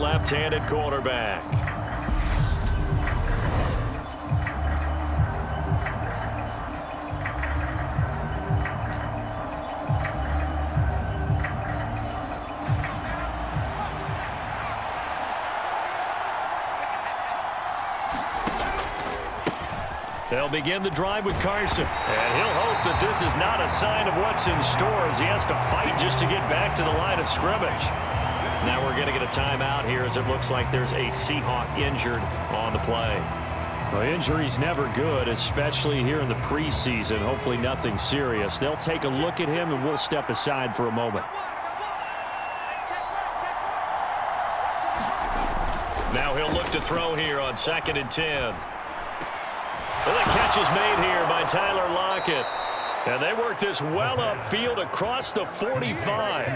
left-handed quarterback. They'll begin the drive with Carson. And he'll hope that this is not a sign of what's in store as he has to fight just to get back to the line of scrimmage. Now we're going to get a timeout here as it looks like there's a Seahawk injured on the play. Well, injury's never good, especially here in the preseason. Hopefully nothing serious. They'll take a look at him and we'll step aside for a moment. Now he'll look to throw here on 2nd and 10. Well, the catch is made here by Tyler Lockett. And they work this well upfield across the 45.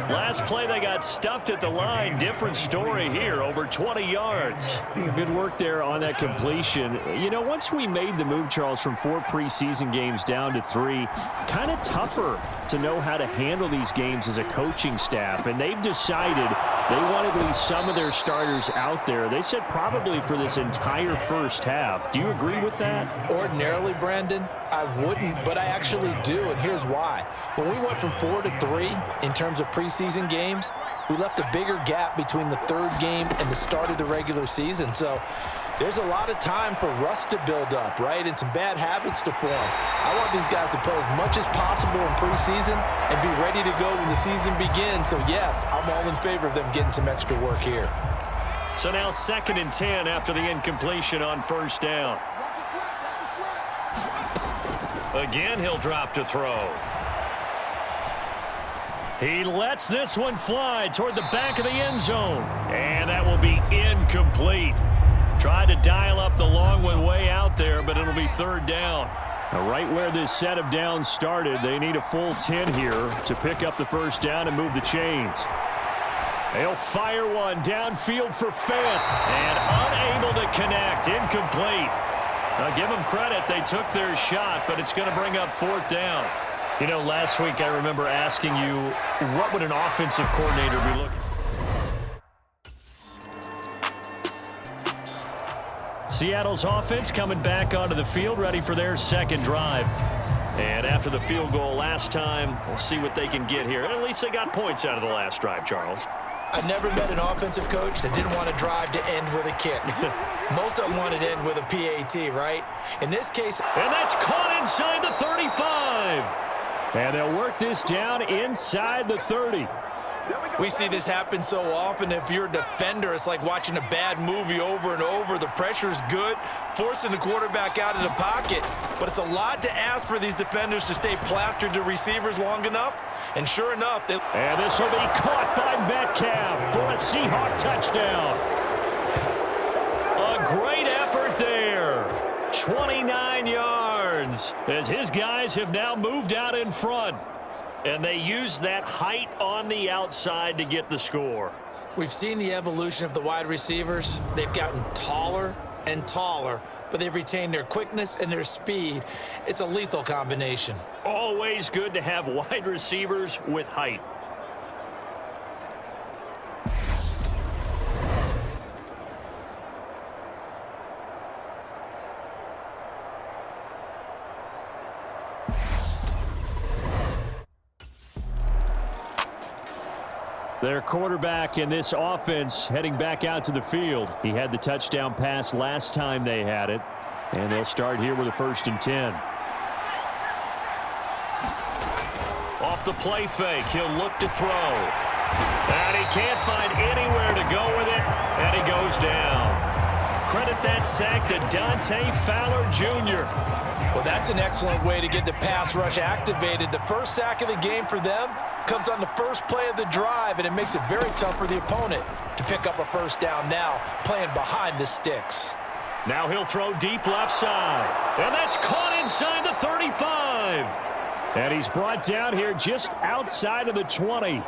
Last play they got stuffed at the line. Different story here, over 20 yards. Good work there on that completion. You know, once we made the move, Charles, from 4 preseason games down to 3, kind of tougher to know how to handle these games as a coaching staff. And they've decided they want at least some of their starters out there. They said probably for this entire first half. Do you agree with that? Ordinarily, Brandon, I wouldn't, but I actually do, and here's why. When we went from 4 to 3 in terms of preseason games, we left a bigger gap between the 3rd game and the start of the regular season. So there's a lot of time for rust to build up, right, and some bad habits to form. I want these guys to play as much as possible in preseason and be ready to go when the season begins. So, yes, I'm all in favor of them getting some extra work here. So now 2nd and 10 after the incompletion on 1st down. Again, he'll drop to throw. He lets this one fly toward the back of the end zone. And that will be incomplete. Tried to dial up the long one way out there, but it'll be 3rd down. Now, right where this set of downs started, they need a full 10 here to pick up the 1st down and move the chains. They'll fire one downfield for Fant. And unable to connect. Incomplete. Now, give them credit. They took their shot, but it's going to bring up 4th down. You know, last week I remember asking you, what would an offensive coordinator be looking for? Seattle's offense coming back onto the field, ready for their 2nd drive. And after the field goal last time, we'll see what they can get here. At least they got points out of the last drive, Charles. I've never met an offensive coach that didn't want to drive to end with a kick. Most of them wanted to end with a PAT, right? In this case... And that's caught inside the 35. And they'll work this down inside the 30. We see this happen so often. If you're a defender, it's like watching a bad movie over and over. The pressure's good, forcing the quarterback out of the pocket. But it's a lot to ask for these defenders to stay plastered to receivers long enough. And sure enough, and this will be caught by Metcalf for a Seahawk touchdown. A great effort there. 29 yards as his guys have now moved out in front. And they use that height on the outside to get the score. We've seen the evolution of the wide receivers. They've gotten taller and taller, but they've retained their quickness and their speed. It's a lethal combination. Always good to have wide receivers with height. Their quarterback in this offense heading back out to the field. He had the touchdown pass last time they had it. And they'll start here with a 1st and 10. Off the play fake, he'll look to throw. And he can't find anywhere to go with it. And he goes down. Credit that sack to Dante Fowler Jr. Well, that's an excellent way to get the pass rush activated. The first sack of the game for them comes on the first play of the drive, and it makes it very tough for the opponent to pick up a 1st down now, playing behind the sticks. Now he'll throw deep left side. And that's caught inside the 35. And he's brought down here just outside of the 20.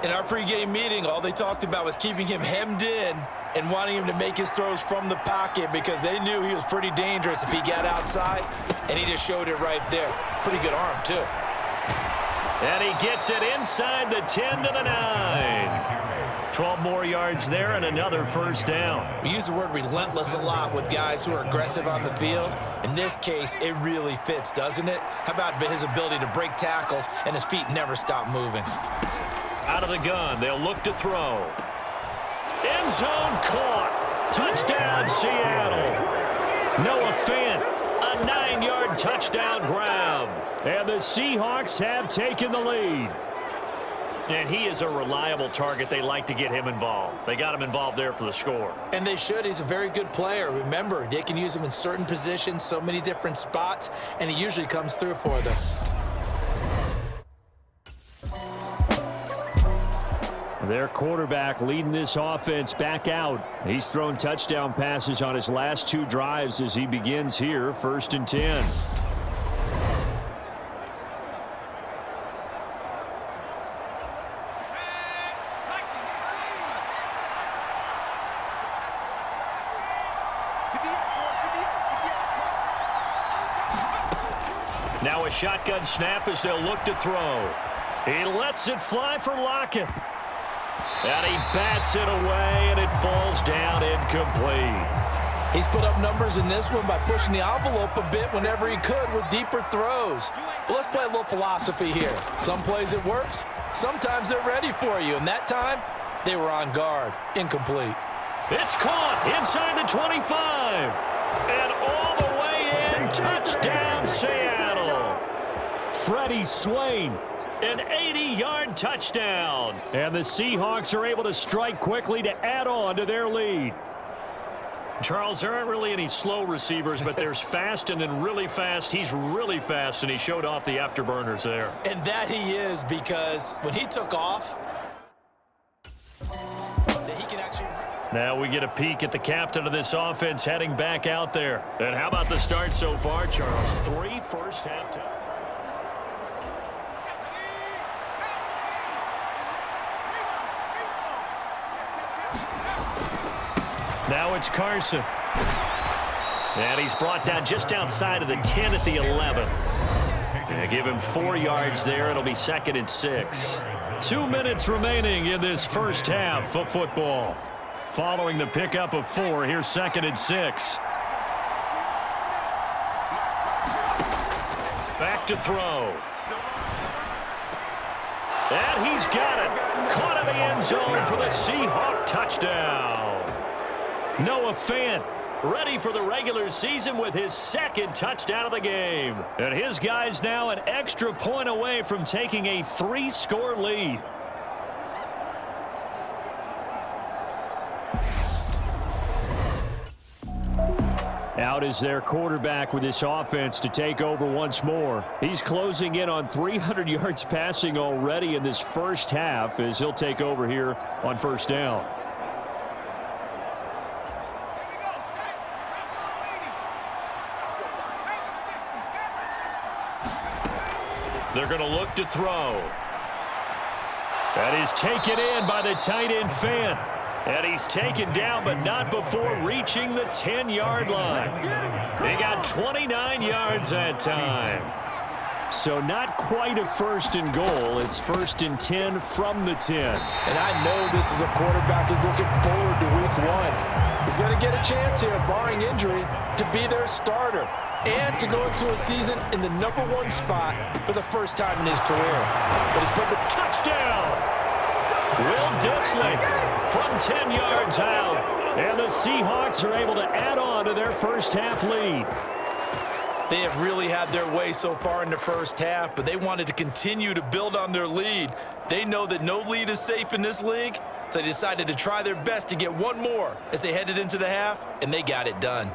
In our pregame meeting, all they talked about was keeping him hemmed in and wanting him to make his throws from the pocket because they knew he was pretty dangerous if he got outside, and he just showed it right there. Pretty good arm, too. And he gets it inside the 10 to the 9. 12 more yards there and another first down. We use the word relentless a lot with guys who are aggressive on the field. In this case, it really fits, doesn't it? How about his ability to break tackles and his feet never stop moving? Out of the gun, they'll look to throw. End zone caught. Touchdown, Seattle. Noah Fant, a 9-yard touchdown grab. And the Seahawks have taken the lead. And he is a reliable target. They like to get him involved. They got him involved there for the score. And they should. He's a very good player. Remember, they can use him in certain positions, so many different spots, and he usually comes through for them. Their quarterback leading this offense back out. He's thrown touchdown passes on his last 2 drives as he begins here, 1st and 10. Now a shotgun snap as they'll look to throw. He lets it fly for Lockett. And he bats it away, and it falls down incomplete. He's put up numbers in this one by pushing the envelope a bit whenever he could with deeper throws. But let's play a little philosophy here. Some plays it works, sometimes they're ready for you. And that time, they were on guard. Incomplete. It's caught inside the 25. And all the way in, touchdown Seattle. Freddie Swain, an 80-yard touchdown. And the Seahawks are able to strike quickly to add on to their lead. Charles, there aren't really any slow receivers, but there's fast and then really fast. He's really fast, and he showed off the afterburners there. And that he is, because when he took off, he can actually... Now we get a peek at the captain of this offense heading back out there. And how about the start so far, Charles? 3 first-half touchdowns. Now it's Carson. And he's brought down just outside of the 10 at the 11. And give him 4 yards there. It'll be 2nd and 6. 2 minutes remaining in this first half of football. Following the pickup of 4, here's 2nd and 6. Back to throw. And he's got it. Caught in the end zone for the Seahawk touchdown. Noah Fant ready for the regular season with his 2nd touchdown of the game. And his guys now an extra point away from taking a 3-score lead. Out is their quarterback with this offense to take over once more. He's closing in on 300 yards passing already in this first half as he'll take over here on 1st down. They're going to look to throw. That is taken in by the tight end Fant. And he's taken down, but not before reaching the 10-yard line. He got 29 yards that time. So not quite a 1st and goal. It's 1st and 10 from the 10. And I know this is a quarterback who's looking forward to week 1. He's going to get a chance here, barring injury, to be their starter and to go into a season in the #1 spot for the first time in his career. But he's put the touchdown. Will Dissly from 10 yards out. And the Seahawks are able to add on to their first half lead. They have really had their way so far in the first half, but they wanted to continue to build on their lead. They know that no lead is safe in this league, so they decided to try their best to get one more as they headed into the half, and they got it done.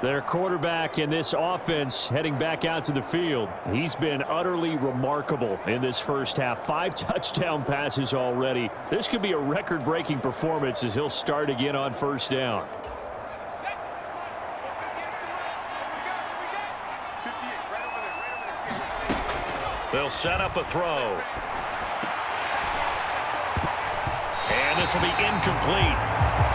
Their quarterback in this offense heading back out to the field. He's been utterly remarkable in this first half. 5 touchdown passes already. This could be a record-breaking performance as he'll start again on 1st down. They'll set up a throw. And this will be incomplete.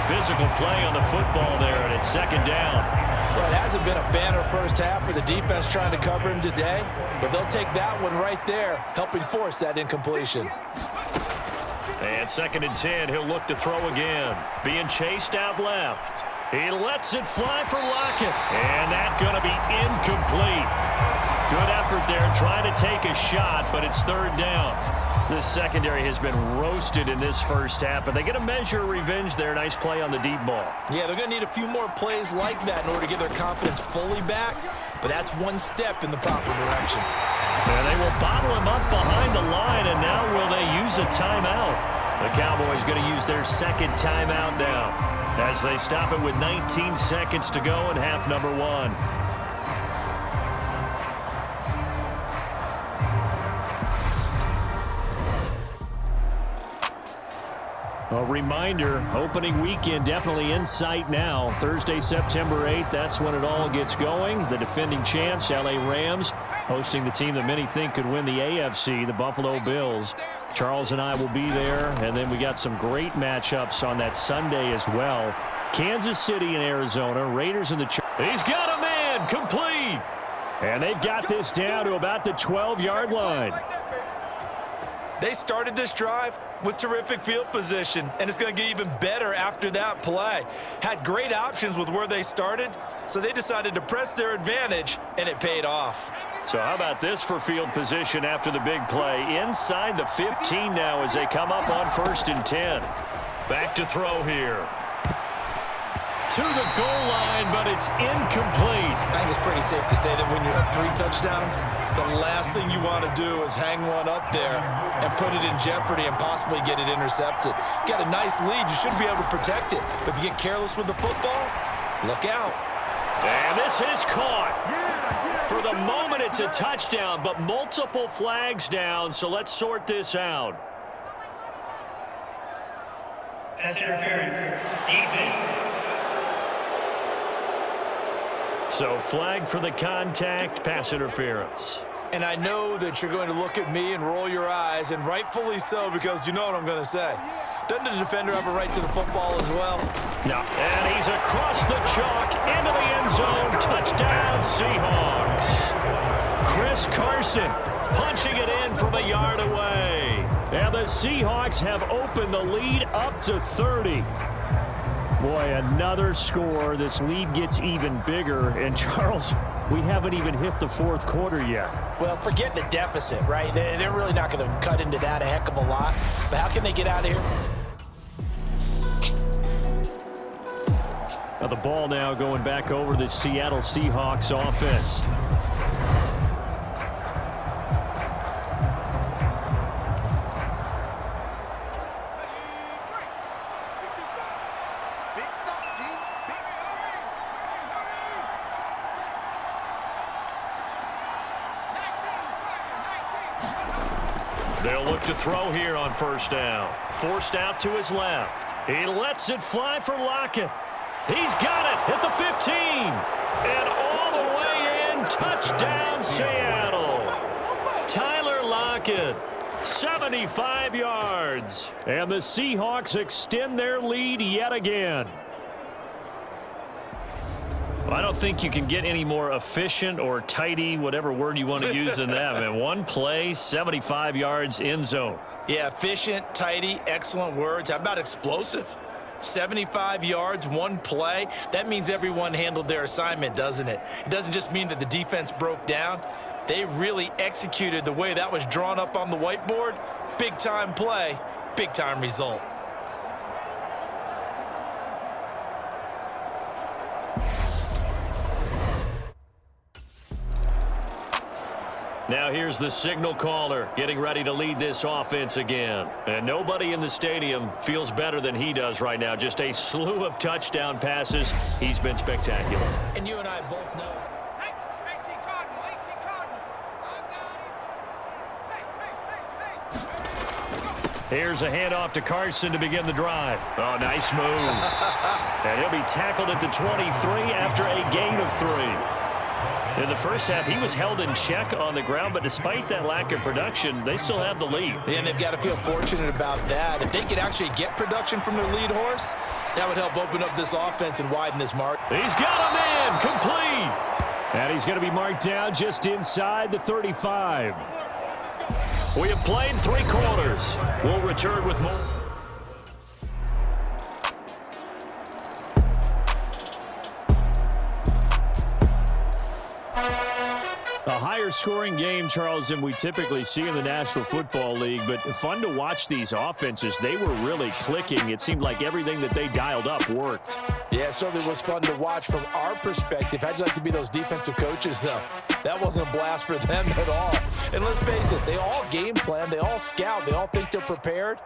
Physical play on the football there, and it's 2nd down. Well, it hasn't been a banner first half for the defense trying to cover him today, but they'll take that one right there, helping force that incompletion. And 2nd and 10, he'll look to throw again. Being chased out left. He lets it fly for Lockett. And that's going to be incomplete. Good effort there trying to take a shot, but it's 3rd down. This secondary has been roasted in this first half, but they get a measure of revenge there. Nice play on the deep ball. Yeah, they're going to need a few more plays like that in order to get their confidence fully back, but that's one step in the proper direction. And they will bottle him up behind the line, and now will they use a timeout? The Cowboys going to use their 2nd timeout now as they stop it with 19 seconds to go in half number 1. A reminder, opening weekend definitely in sight now. Thursday, September 8th, that's when it all gets going. The defending champs, LA Rams, hosting the team that many think could win the AFC, the Buffalo Bills. Charles and I will be there, and then we got some great matchups on that Sunday as well. Kansas City and Arizona, Raiders and the Chargers. He's got a man, complete. And they've got this down to about the 12-yard line. They started this drive with terrific field position, and it's going to get even better after that play. Had great options with where they started, so they decided to press their advantage, and it paid off. So how about this for field position after the big play? Inside the 15 now as they come up on 1st and 10. Back to throw here. To the goal line, but it's incomplete. I think it's pretty safe to say that when you have 3 touchdowns, the last thing you want to do is hang one up there and put it in jeopardy and possibly get it intercepted. You got a nice lead. You should be able to protect it. But if you get careless with the football, look out. And this is caught. For the moment, it's a touchdown, but multiple flags down, so let's sort this out. Pass interference. Defense. So flag for the contact, pass interference. And I know that you're going to look at me and roll your eyes, and rightfully so, because you know what I'm going to say. Doesn't the defender have a right to the football as well? No. And he's across the chalk, into the end zone. Touchdown, Seahawks. Chris Carson punching it in from a yard away. And the Seahawks have opened the lead up to 30. Boy, another score. This lead gets even bigger. And, Charles, we haven't even hit the 4th quarter yet. Well, forget the deficit, right? They're really not going to cut into that a heck of a lot. But how can they get out of here? Now the ball now going back over the Seattle Seahawks offense. They'll look to throw here on 1st down. Forced out to his left. He lets it fly for Lockett. He's got it at the 15. And all the way in. Touchdown, Seattle. Tyler Lockett, 75 yards. And the Seahawks extend their lead yet again. I don't think you can get any more efficient or tidy, whatever word you want to use in that. Man, one play, 75 yards, end zone. Yeah, efficient, tidy, excellent words. How about explosive? 75 yards, one play. That means everyone handled their assignment, doesn't it? It doesn't just mean that the defense broke down. They really executed the way that was drawn up on the whiteboard. Big-time play, big-time result. Now here's the signal caller getting ready to lead this offense again. And nobody in the stadium feels better than he does right now. Just a slew of touchdown passes. He's been spectacular. And you and I both know. Here's a handoff to Carson to begin the drive. Oh, nice move. And he'll be tackled at the 23 after a gain of 3. In the first half, he was held in check on the ground, but despite that lack of production, they still have the lead. And they've got to feel fortunate about that. If they could actually get production from their lead horse, that would help open up this offense and widen this mark. He's got a man, complete. And he's going to be marked down just inside the 35. We have played 3 quarters. We'll return with more. A higher scoring game, Charles, than we typically see in the National Football League, but fun to watch these offenses. They were really clicking. It seemed like everything that they dialed up worked. Yeah, it certainly was fun to watch from our perspective. How'd you like to be those defensive coaches, though? That wasn't a blast for them at all. And let's face it, they all game plan, they all scout, they all think they're prepared.